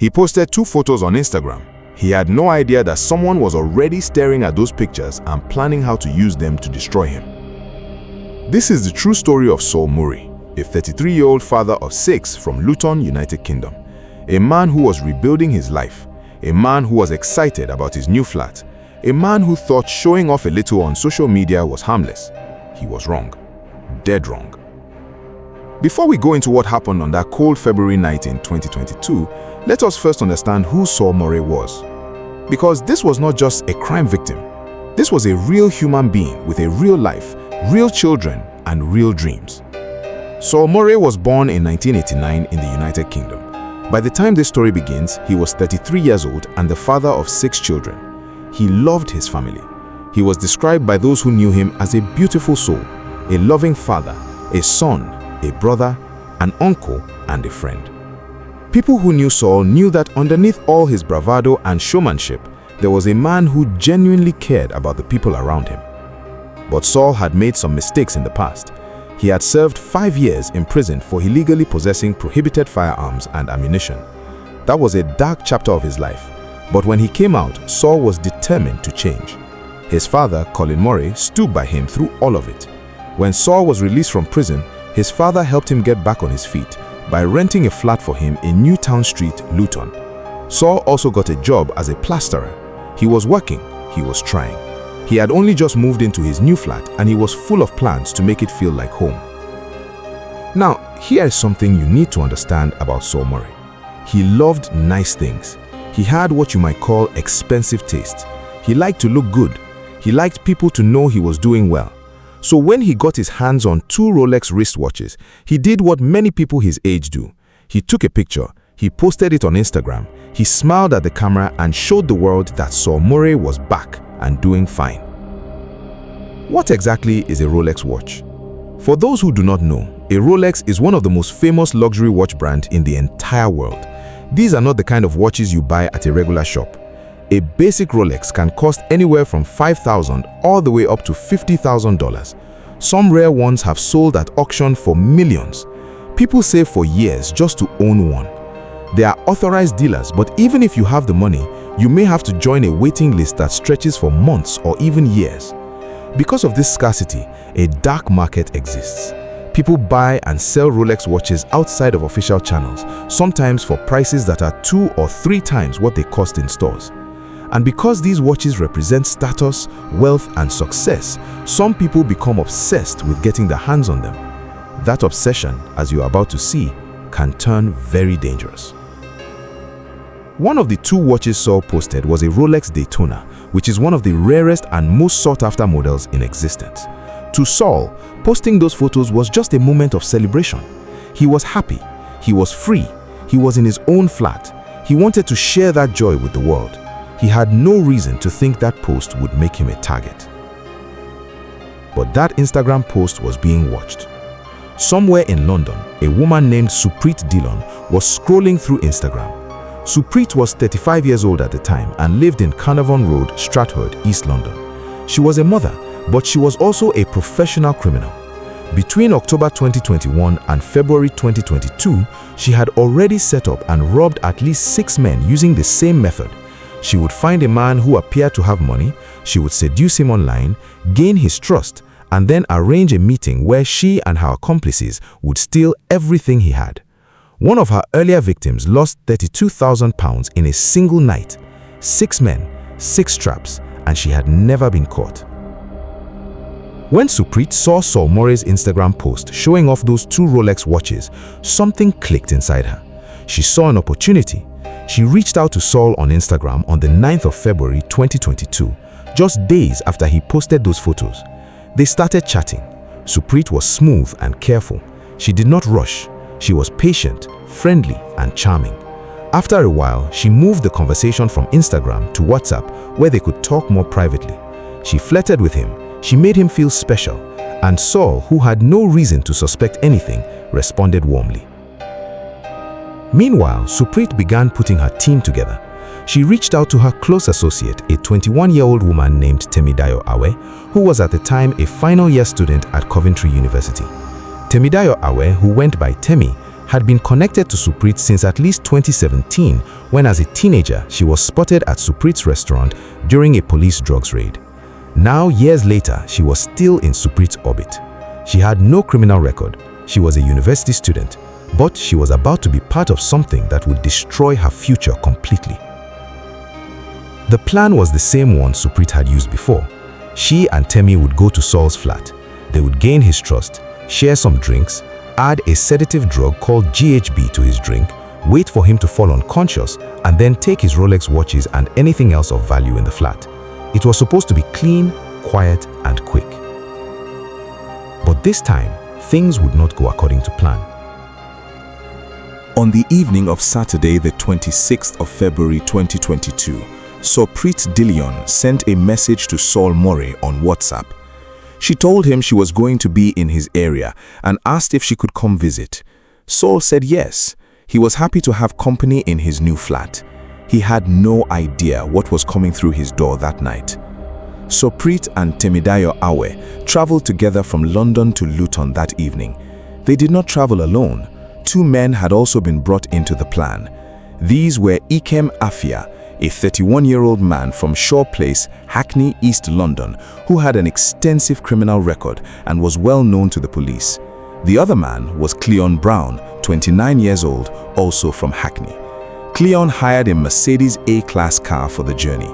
He posted 2 photos on Instagram. He had no idea that someone was already staring at those pictures and planning how to use them to destroy him. This is the true story of Saul Murray, a 33-year-old father of 6 from Luton, United Kingdom. A man who was rebuilding his life, a man who was excited about his new flat, a man who thought showing off a little on social media was harmless. He was wrong. Dead wrong. Before we go into what happened on that cold February night in 2022, let us first understand who Saul Murray was. Because this was not just a crime victim. This was a real human being with a real life, real children, and real dreams. Saul Murray was born in 1989 in the United Kingdom. By the time this story begins, he was 33 years old and the father of 6 children. He loved his family. He was described by those who knew him as a beautiful soul, a loving father, a son, a brother, an uncle, and a friend. People who knew Saul knew that underneath all his bravado and showmanship, there was a man who genuinely cared about the people around him. But Saul had made some mistakes in the past. He had served 5 years in prison for illegally possessing prohibited firearms and ammunition. That was a dark chapter of his life. But when he came out, Saul was determined to change. His father, Colin Murray, stood by him through all of it. When Saul was released from prison, his father helped him get back on his feet by renting a flat for him in Newtown Street, Luton. Saul also got a job as a plasterer. He was working, he was trying. He had only just moved into his new flat and he was full of plans to make it feel like home. Now, here is something you need to understand about Saul Murray. He loved nice things. He had what you might call expensive taste. He liked to look good. He liked people to know he was doing well. So when he got his hands on 2 Rolex wristwatches, he did what many people his age do. He took a picture, he posted it on Instagram, he smiled at the camera and showed the world that Saul Murray was back and doing fine. What exactly is a Rolex watch? For those who do not know, a Rolex is one of the most famous luxury watch brands in the entire world. These are not the kind of watches you buy at a regular shop. A basic Rolex can cost anywhere from $5,000 all the way up to $50,000. Some rare ones have sold at auction for millions. People save for years just to own one. They are authorized dealers, but even if you have the money, you may have to join a waiting list that stretches for months or even years. Because of this scarcity, a dark market exists. People buy and sell Rolex watches outside of official channels, sometimes for prices that are 2 or 3 times what they cost in stores. And because these watches represent status, wealth, and success, some people become obsessed with getting their hands on them. That obsession, as you are about to see, can turn very dangerous. One of the 2 watches Saul posted was a Rolex Daytona, which is one of the rarest and most sought-after models in existence. To Saul, posting those photos was just a moment of celebration. He was happy, he was free, he was in his own flat. He wanted to share that joy with the world. He had no reason to think that post would make him a target. But that Instagram post was being watched. Somewhere in London, a woman named Supreet Dillon was scrolling through Instagram. Supreet was 35 years old at the time and lived in Carnarvon Road, Stratford, East London. She was a mother, but she was also a professional criminal. Between October 2021 and February 2022, she had already set up and robbed at least 6 men using the same method. She would find a man who appeared to have money, she would seduce him online, gain his trust, and then arrange a meeting where she and her accomplices would steal everything he had. One of her earlier victims lost £32,000 in a single night. 6 men, 6 traps, and she had never been caught. When Supreet saw Saul Murray's Instagram post showing off those 2 Rolex watches, something clicked inside her. She saw an opportunity. She reached out to Saul on Instagram on the 9th of February 2022, just days after he posted those photos. They started chatting. Supreet was smooth and careful. She did not rush. She was patient, friendly, and charming. After a while, she moved the conversation from Instagram to WhatsApp, where they could talk more privately. She flirted with him. She made him feel special, and Saul, who had no reason to suspect anything, responded warmly. Meanwhile, Supreet began putting her team together. She reached out to her close associate, a 21-year-old woman named Temidayo Awe, who was at the time a final-year student at Coventry University. Temidayo Awe, who went by Temi, had been connected to Supreet since at least 2017 when as a teenager she was spotted at Suprit's restaurant during a police drugs raid. Now, years later, she was still in Suprit's orbit. She had no criminal record. She was a university student, but she was about to be part of something that would destroy her future completely. The plan was the same one Suprit had used before. She and Temi would go to Saul's flat. They would gain his trust, share some drinks, add a sedative drug called GHB to his drink, wait for him to fall unconscious, and then take his Rolex watches and anything else of value in the flat. It was supposed to be clean, quiet, and quick. But this time, things would not go according to plan. On the evening of Saturday, the 26th of February 2022, Suprit Dillion sent a message to Saul Murray on WhatsApp. She told him she was going to be in his area and asked if she could come visit. Saul said yes. He was happy to have company in his new flat. He had no idea what was coming through his door that night. Suprit and Temidayo Awe traveled together from London to Luton that evening. They did not travel alone. Two men had also been brought into the plan. These were Ikem Afia, a 31-year-old man from Shaw Place, Hackney, East London, who had an extensive criminal record and was well known to the police. The other man was Cleon Brown, 29 years old, also from Hackney. Cleon hired a Mercedes A-Class car for the journey.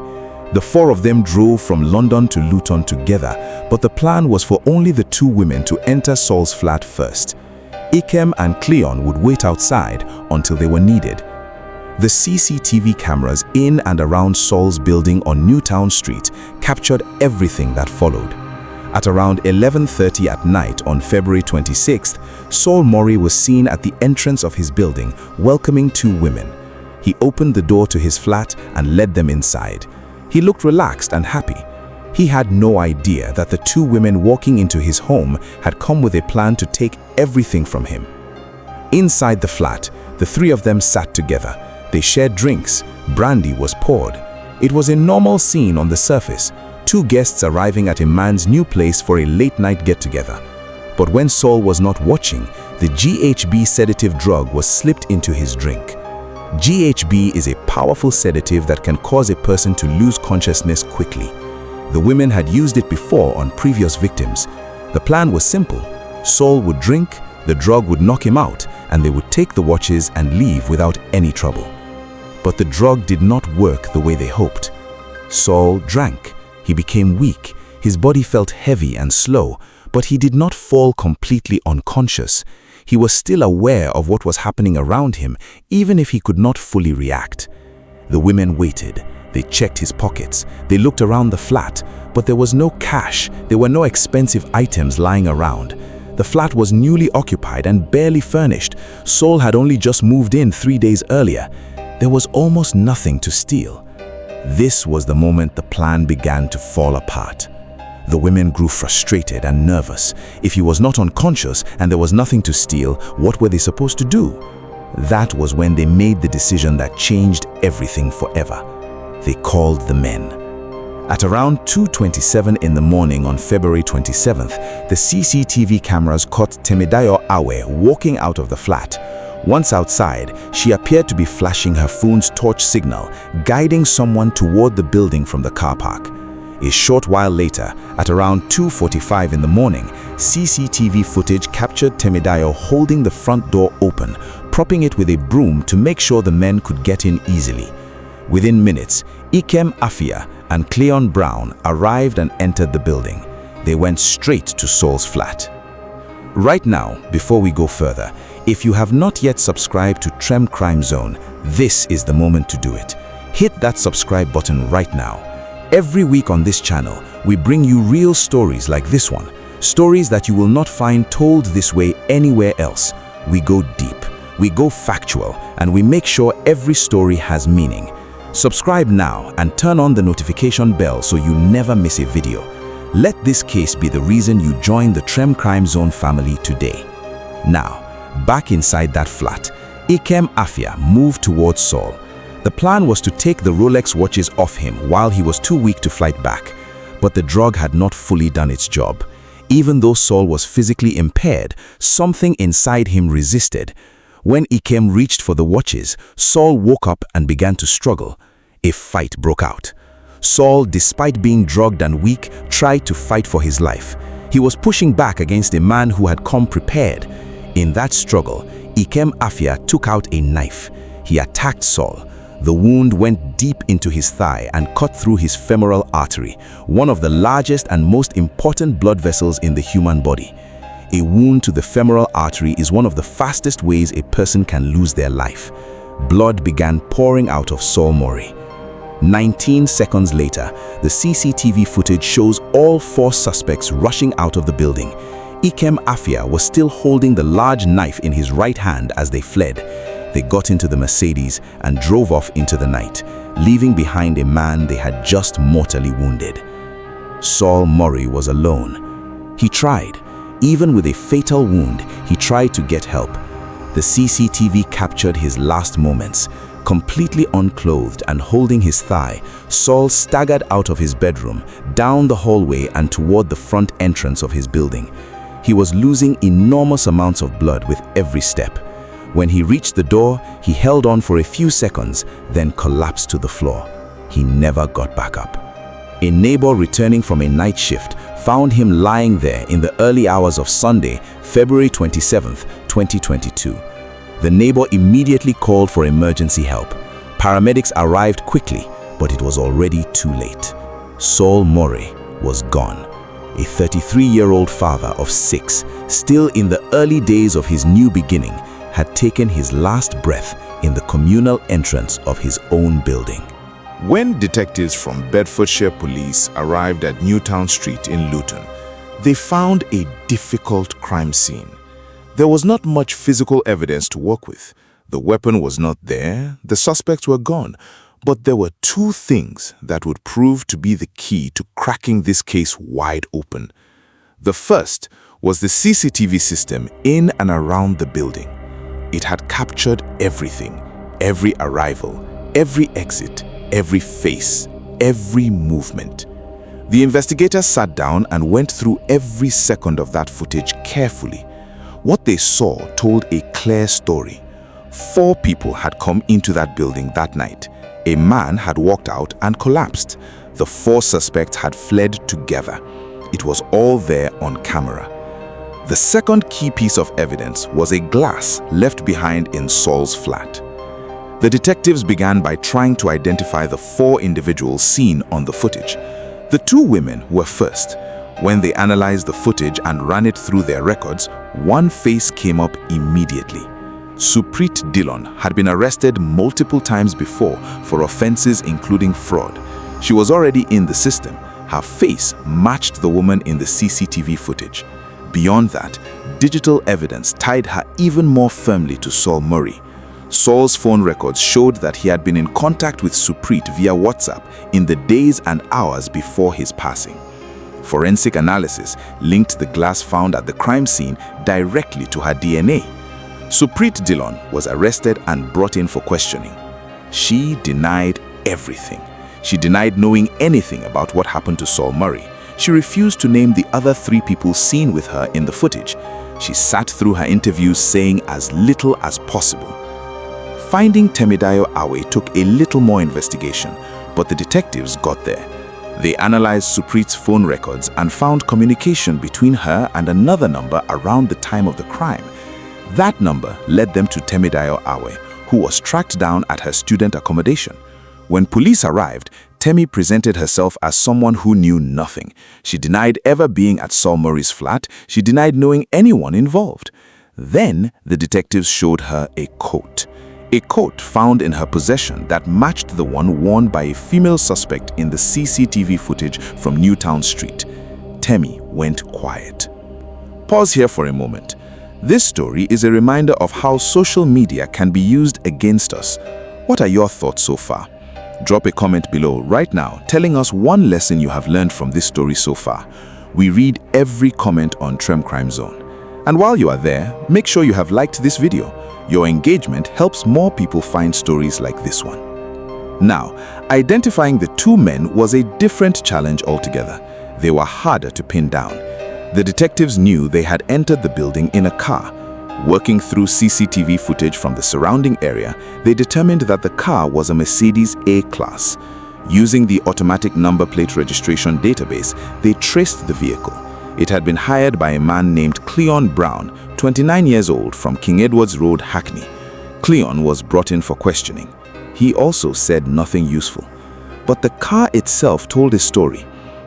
The four of them drove from London to Luton together, but the plan was for only the two women to enter Saul's flat first. Ikem and Cleon would wait outside until they were needed. The CCTV cameras in and around Saul's building on Newtown Street captured everything that followed. At around 11:30 at night on February 26th, Saul Murray was seen at the entrance of his building welcoming two women. He opened the door to his flat and led them inside. He looked relaxed and happy. He had no idea that the two women walking into his home had come with a plan to take everything from him. Inside the flat, the three of them sat together. They shared drinks. Brandy was poured. It was a normal scene on the surface, two guests arriving at a man's new place for a late-night get-together. But when Saul was not watching, the GHB sedative drug was slipped into his drink. GHB is a powerful sedative that can cause a person to lose consciousness quickly. The women had used it before on previous victims. The plan was simple. Saul would drink, the drug would knock him out, and they would take the watches and leave without any trouble. But the drug did not work the way they hoped. Saul drank. He became weak. His body felt heavy and slow, but he did not fall completely unconscious. He was still aware of what was happening around him, even if he could not fully react. The women waited. They checked his pockets. They looked around the flat, but there was no cash. There were no expensive items lying around. The flat was newly occupied and barely furnished. Saul had only just moved in 3 days earlier. There was almost nothing to steal. This was the moment the plan began to fall apart. The women grew frustrated and nervous. If he was not unconscious and there was nothing to steal, what were they supposed to do? That was when they made the decision that changed everything forever. They called the men. At around 2:27 in the morning on February 27th, the CCTV cameras caught Temidayo Awe walking out of the flat. Once outside, she appeared to be flashing her phone's torch signal, guiding someone toward the building from the car park. A short while later, at around 2:45 in the morning, CCTV footage captured Temidayo holding the front door open, propping it with a broom to make sure the men could get in easily. Within minutes, Ikem Afia and Cleon Brown arrived and entered the building. They went straight to Saul's flat. Right now, before we go further, if you have not yet subscribed to Trem Crime Zone, this is the moment to do it. Hit that subscribe button right now. Every week on this channel, we bring you real stories like this one, stories that you will not find told this way anywhere else. We go deep, we go factual, and we make sure every story has meaning. Subscribe now and turn on the notification bell so you never miss a video. Let this case be the reason you join the Trem Crime Zone family today. Now, back inside that flat, Ikem Afia moved towards Saul. The plan was to take the Rolex watches off him while he was too weak to fight back. But the drug had not fully done its job. Even though Saul was physically impaired, something inside him resisted. When Ikem reached for the watches, Saul woke up and began to struggle. A fight broke out. Saul, despite being drugged and weak, tried to fight for his life. He was pushing back against a man who had come prepared. In that struggle, Ikem Afia took out a knife. He attacked Saul. The wound went deep into his thigh and cut through his femoral artery, one of the largest and most important blood vessels in the human body. A wound to the femoral artery is one of the fastest ways a person can lose their life. Blood began pouring out of Saul Murray. 19 seconds later, the CCTV footage shows all 4 suspects rushing out of the building. Ikem Afia was still holding the large knife in his right hand as they fled. They got into the Mercedes and drove off into the night, leaving behind a man they had just mortally wounded. Saul Murray was alone. He tried. Even with a fatal wound, he tried to get help. The CCTV captured his last moments. Completely unclothed and holding his thigh, Saul staggered out of his bedroom, down the hallway and toward the front entrance of his building. He was losing enormous amounts of blood with every step. When he reached the door, he held on for a few seconds, then collapsed to the floor. He never got back up. A neighbor returning from a night shift found him lying there in the early hours of Sunday, February 27, 2022. The neighbor immediately called for emergency help. Paramedics arrived quickly, but it was already too late. Saul Murray was gone. A 33-year-old father of 6, still in the early days of his new beginning, had taken his last breath in the communal entrance of his own building. When detectives from Bedfordshire Police arrived at Newtown Street in Luton, they found a difficult crime scene. There was not much physical evidence to work with. The weapon was not there, the suspects were gone, but there were 2 things that would prove to be the key to cracking this case wide open. The first was the CCTV system in and around the building. It had captured everything, every arrival, every exit, every face, every movement. The investigators sat down and went through every second of that footage carefully. What they saw told a clear story. 4 people had come into that building that night. A man had walked out and collapsed. The 4 suspects had fled together. It was all there on camera. The second key piece of evidence was a glass left behind in Saul's flat. The detectives began by trying to identify the 4 individuals seen on the footage. The 2 women were first. When they analyzed the footage and ran it through their records, one face came up immediately. Supreet Dillon had been arrested multiple times before for offenses including fraud. She was already in the system. Her face matched the woman in the CCTV footage. Beyond that, digital evidence tied her even more firmly to Saul Murray. Saul's phone records showed that he had been in contact with Supreet via WhatsApp in the days and hours before his passing. Forensic analysis linked the glass found at the crime scene directly to her DNA. Supreet Dillon was arrested and brought in for questioning. She denied everything. She denied knowing anything about what happened to Saul Murray. She refused to name the other 3 people seen with her in the footage. She sat through her interviews saying as little as possible. Finding Temidayo Awe took a little more investigation, but the detectives got there. They analyzed Supreet's phone records and found communication between her and another number around the time of the crime. That number led them to Temidayo Awe, who was tracked down at her student accommodation. When police arrived, Temi presented herself as someone who knew nothing. She denied ever being at Saul Murray's flat. She denied knowing anyone involved. Then the detectives showed her a coat. A coat found in her possession that matched the one worn by a female suspect in the CCTV footage from Newtown Street. Temi went quiet. Pause here for a moment. This story is a reminder of how social media can be used against us. What are your thoughts so far? Drop a comment below right now telling us one lesson you have learned from this story so far. We read every comment on Trem Crime Zone. And while you are there, make sure you have liked this video. Your engagement helps more people find stories like this one. Now, identifying the 2 men was a different challenge altogether. They were harder to pin down. The detectives knew they had entered the building in a car. Working through CCTV footage from the surrounding area, they determined that the car was a Mercedes A-Class. Using the automatic number plate registration database, they traced the vehicle. It had been hired by a man named Cleon Brown, 29 years old, from King Edward's Road, Hackney. Cleon was brought in for questioning. He also said nothing useful. But the car itself told a story.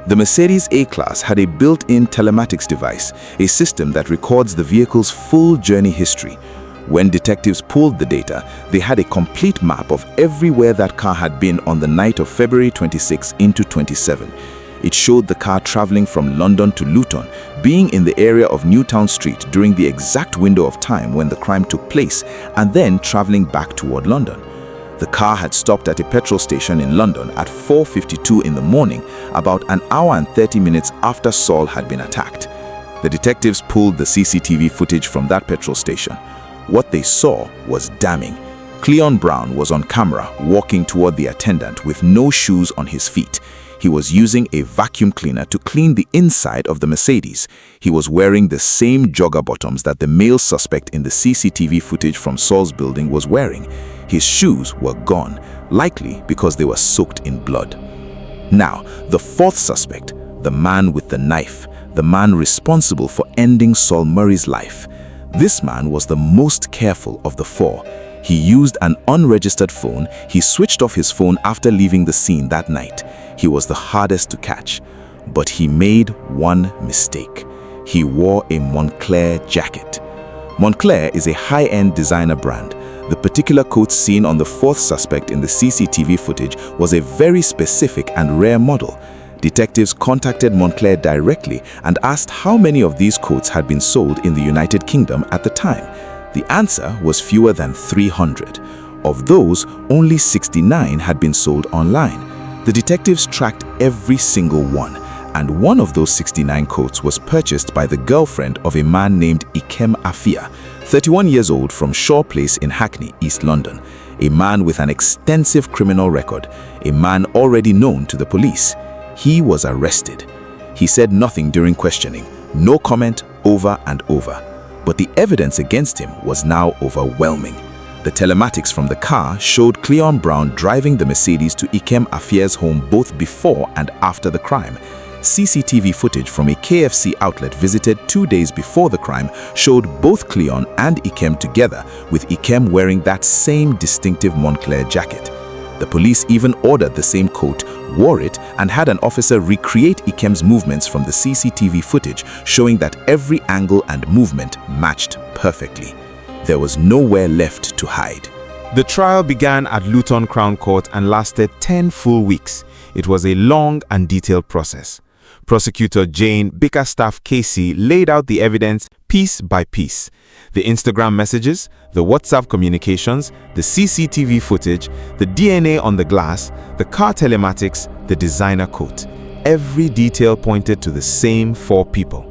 The Mercedes A-Class had a built-in telematics device, a system that records the vehicle's full journey history. When detectives pulled the data, they had a complete map of everywhere that car had been on the night of February 26 into 27. It showed the car traveling from London to Luton, being in the area of Newtown Street during the exact window of time when the crime took place, and then traveling back toward London. The car had stopped at a petrol station in London at 4:52 in the morning, about an hour and 30 minutes after Saul had been attacked. The detectives pulled the CCTV footage from that petrol station. What they saw was damning. Cleon Brown was on camera walking toward the attendant with no shoes on his feet. He was using a vacuum cleaner to clean the inside of the Mercedes. He was wearing the same jogger bottoms that the male suspect in the CCTV footage from Saul's building was wearing. His shoes were gone, likely because they were soaked in blood. Now, the fourth suspect, the man with the knife, the man responsible for ending Saul Murray's life. This man was the most careful of the four. He used an unregistered phone. He switched off his phone after leaving the scene that night. He was the hardest to catch. But he made one mistake. He wore a Moncler jacket. Moncler is a high-end designer brand. The particular coat seen on the fourth suspect in the CCTV footage was a very specific and rare model. Detectives contacted Moncler directly and asked how many of these coats had been sold in the United Kingdom at the time. The answer was fewer than 300. Of those, only 69 had been sold online. The detectives tracked every single one, and one of those 69 coats was purchased by the girlfriend of a man named Ikem Afia, 31 years old, from Shaw Place in Hackney, East London. A man with an extensive criminal record, a man already known to the police. He was arrested. He said nothing during questioning, no comment, over and over. But the evidence against him was now overwhelming. The telematics from the car showed Cleon Brown driving the Mercedes to Ikem Afia's home both before and after the crime. CCTV footage from a KFC outlet visited 2 days before the crime showed both Cleon and Ikem together, with Ikem wearing that same distinctive Moncler jacket. The police even ordered the same coat, wore it, and had an officer recreate Ikem's movements from the CCTV footage, showing that every angle and movement matched perfectly. There was nowhere left to hide. The trial began at Luton Crown Court and lasted 10 full weeks. It was a long and detailed process. Prosecutor Jane Bickerstaff Casey laid out the evidence piece by piece. The Instagram messages, the WhatsApp communications, the CCTV footage, the DNA on the glass, the car telematics, the designer coat. Every detail pointed to the same four people.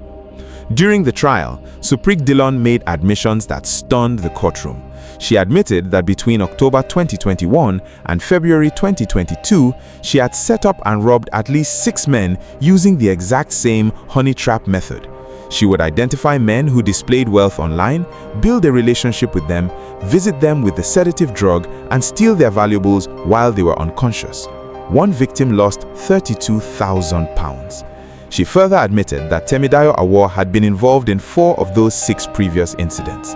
During the trial, Suprig Dillon made admissions that stunned the courtroom. She admitted that between October 2021 and February 2022, she had set up and robbed at least 6 men using the exact same Honeytrap method. She would identify men who displayed wealth online, build a relationship with them, visit them with the sedative drug, and steal their valuables while they were unconscious. One victim lost £32,000. She further admitted that Temidayo Awor had been involved in 4 of those 6 previous incidents.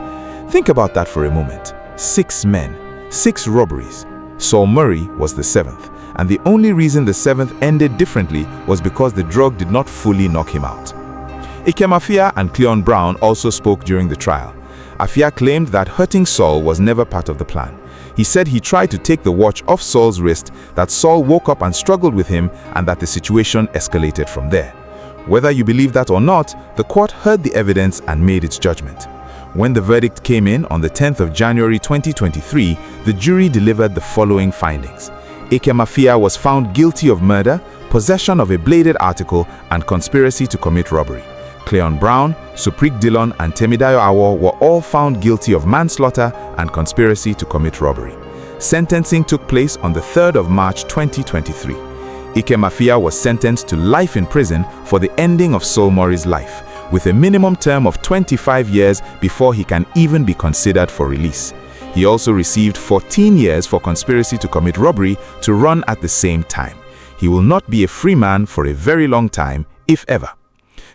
Think about that for a moment. 6 men, 6 robberies. Saul Murray was the 7th, and the only reason the 7th ended differently was because the drug did not fully knock him out. Ikem Afia and Cleon Brown also spoke during the trial. Afia claimed that hurting Saul was never part of the plan. He said he tried to take the watch off Saul's wrist, that Saul woke up and struggled with him, and that the situation escalated from there. Whether you believe that or not, the court heard the evidence and made its judgment. When the verdict came in on the 10th of January 2023, the jury delivered the following findings. Ikem Afia was found guilty of murder, possession of a bladed article, and conspiracy to commit robbery. Cleon Brown, Suprig Dillon, and Temidayo Awor were all found guilty of manslaughter and conspiracy to commit robbery. Sentencing took place on the 3rd of March 2023. Ikem Afia was sentenced to life in prison for the ending of Saul Murray's life, with a minimum term of 25 years before he can even be considered for release. He also received 14 years for conspiracy to commit robbery to run at the same time. He will not be a free man for a very long time, if ever.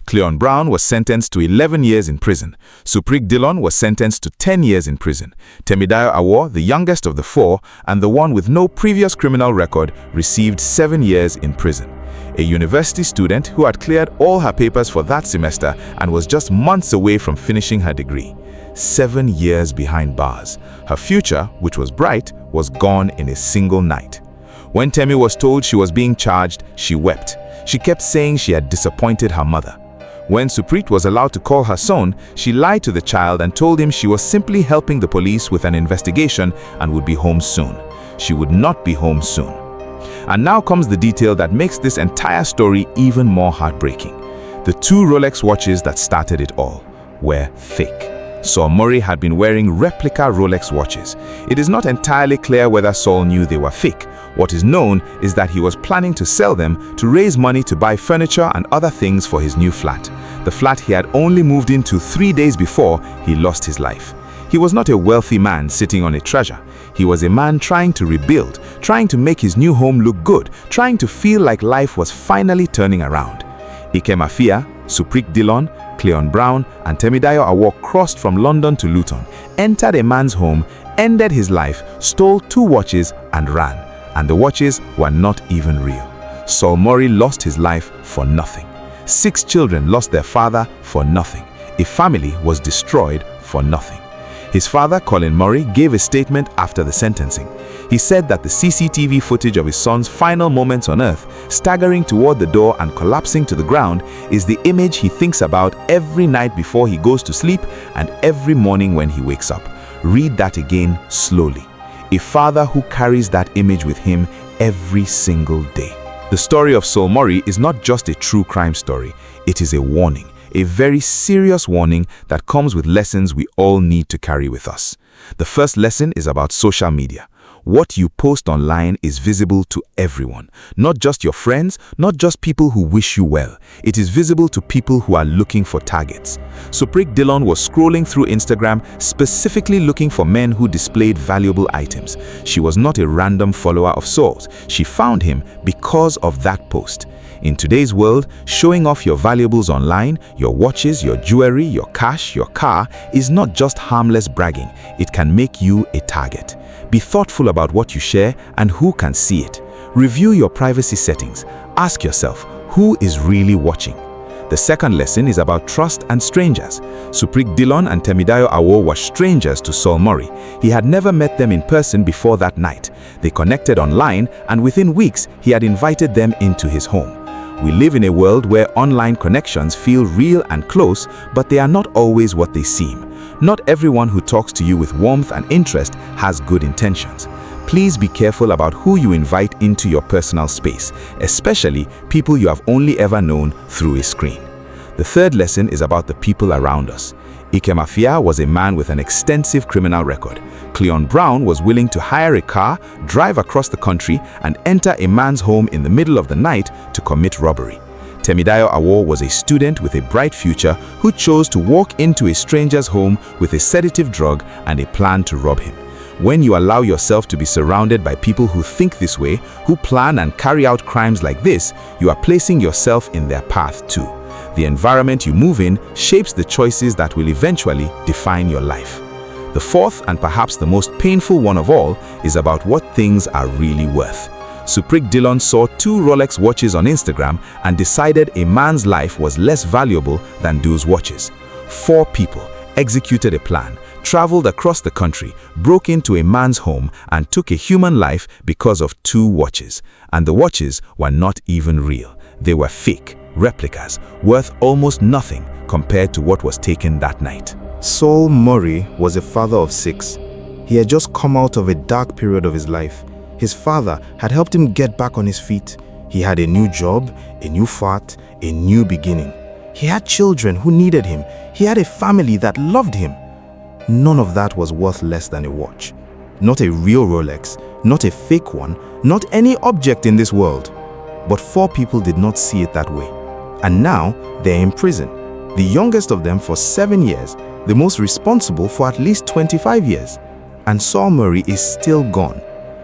Cleon Brown was sentenced to 11 years in prison. Suprik Dillon was sentenced to 10 years in prison. Temidayo Awo, the youngest of the four and the one with no previous criminal record, received 7 years in prison. A university student who had cleared all her papers for that semester and was just months away from finishing her degree. 7 years behind bars. Her future, which was bright, was gone in a single night. When Temi was told she was being charged, she wept. She kept saying she had disappointed her mother. When Suprit was allowed to call her son, she lied to the child and told him she was simply helping the police with an investigation and would be home soon. She would not be home soon. And now comes the detail that makes this entire story even more heartbreaking. The 2 Rolex watches that started it all were fake. Saul Murray had been wearing replica Rolex watches. It is not entirely clear whether Saul knew they were fake. What is known is that he was planning to sell them to raise money to buy furniture and other things for his new flat. The flat he had only moved into 3 days before he lost his life. He was not a wealthy man sitting on a treasure. He was a man trying to rebuild, trying to make his new home look good, trying to feel like life was finally turning around. Ike Mafia, Suprik Dillon, Cleon Brown, and Temidayo Awo crossed from London to Luton, entered a man's home, ended his life, stole 2 watches and ran. And the watches were not even real. Saul Murray lost his life for nothing. 6 children lost their father for nothing. A family was destroyed for nothing. His father, Colin Murray, gave a statement after the sentencing. He said that the CCTV footage of his son's final moments on earth, staggering toward the door and collapsing to the ground, is the image he thinks about every night before he goes to sleep and every morning when he wakes up. Read that again slowly. A father who carries that image with him every single day. The story of Saul Murray is not just a true crime story. It is a warning, a very serious warning that comes with lessons we all need to carry with us. The first lesson is about social media. What you post online is visible to everyone, not just your friends, not just people who wish you well. It is visible to people who are looking for targets. Suprik Dillon was scrolling through Instagram specifically looking for men who displayed valuable items. She was not a random follower of Saul's. She found him because of that post. In today's world, showing off your valuables online, your watches, your jewelry, your cash, your car, is not just harmless bragging. It can make you a target. Be thoughtful about what you share and who can see it. Review your privacy settings. Ask yourself, who is really watching? The second lesson is about trust and strangers. Suprik Dillon and Temidayo Awo were strangers to Saul Murray. He had never met them in person before that night. They connected online, and within weeks, he had invited them into his home. We live in a world where online connections feel real and close, but they are not always what they seem. Not everyone who talks to you with warmth and interest has good intentions. Please be careful about who you invite into your personal space, especially people you have only ever known through a screen. The third lesson is about the people around us. Ike Mafia was a man with an extensive criminal record. Cleon Brown was willing to hire a car, drive across the country, and enter a man's home in the middle of the night to commit robbery. Temidayo Awo was a student with a bright future who chose to walk into a stranger's home with a sedative drug and a plan to rob him. When you allow yourself to be surrounded by people who think this way, who plan and carry out crimes like this, you are placing yourself in their path too. The environment you move in shapes the choices that will eventually define your life. The fourth and perhaps the most painful one of all is about what things are really worth. Suprik Dillon saw 2 Rolex watches on Instagram and decided a man's life was less valuable than those watches. 4 people executed a plan, traveled across the country, broke into a man's home, and took a human life because of 2 watches. And the watches were not even real. They were fake, replicas, worth almost nothing compared to what was taken that night. Saul Murray was a father of 6. He had just come out of a dark period of his life. His father had helped him get back on his feet. He had a new job, a new flat, a new beginning. He had children who needed him. He had a family that loved him. None of that was worth less than a watch. Not a real Rolex, not a fake one, not any object in this world. But 4 people did not see it that way. And now they're in prison. The youngest of them for 7 years, the most responsible for at least 25 years. And Saul Murray is still gone.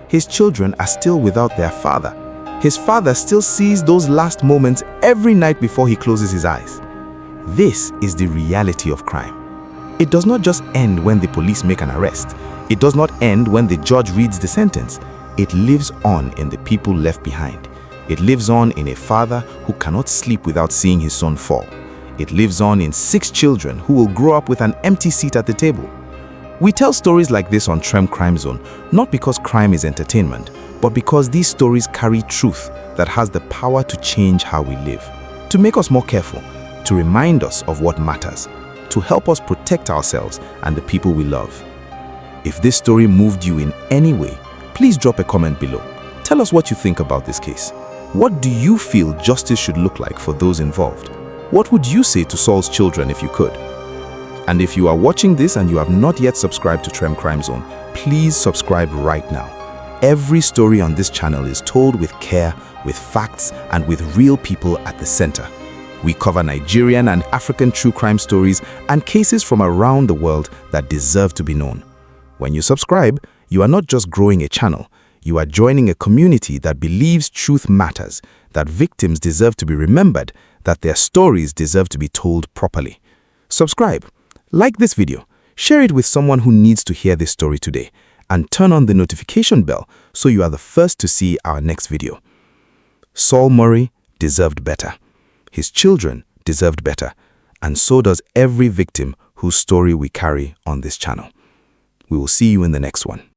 His children are still without their father. His father still sees those last moments every night before he closes his eyes. This is the reality of crime. It does not just end when the police make an arrest. It does not end when the judge reads the sentence. It lives on in the people left behind. It lives on in a father who cannot sleep without seeing his son fall. It lives on in 6 children who will grow up with an empty seat at the table. We tell stories like this on Trem Crime Zone, not because crime is entertainment, but because these stories carry truth that has the power to change how we live, to make us more careful, to remind us of what matters, to help us protect ourselves and the people we love. If this story moved you in any way, please drop a comment below. Tell us what you think about this case. What do you feel justice should look like for those involved? What would you say to Saul's children if you could? And if you are watching this and you have not yet subscribed to Trem Crime Zone, please subscribe right now. Every story on this channel is told with care, with facts, and with real people at the center. We cover Nigerian and African true crime stories and cases from around the world that deserve to be known. When you subscribe, you are not just growing a channel, you are joining a community that believes truth matters, that victims deserve to be remembered, that their stories deserve to be told properly. Subscribe, like this video, share it with someone who needs to hear this story today, and turn on the notification bell so you are the first to see our next video. Saul Murray deserved better. His children deserved better, and so does every victim whose story we carry on this channel. We will see you in the next one.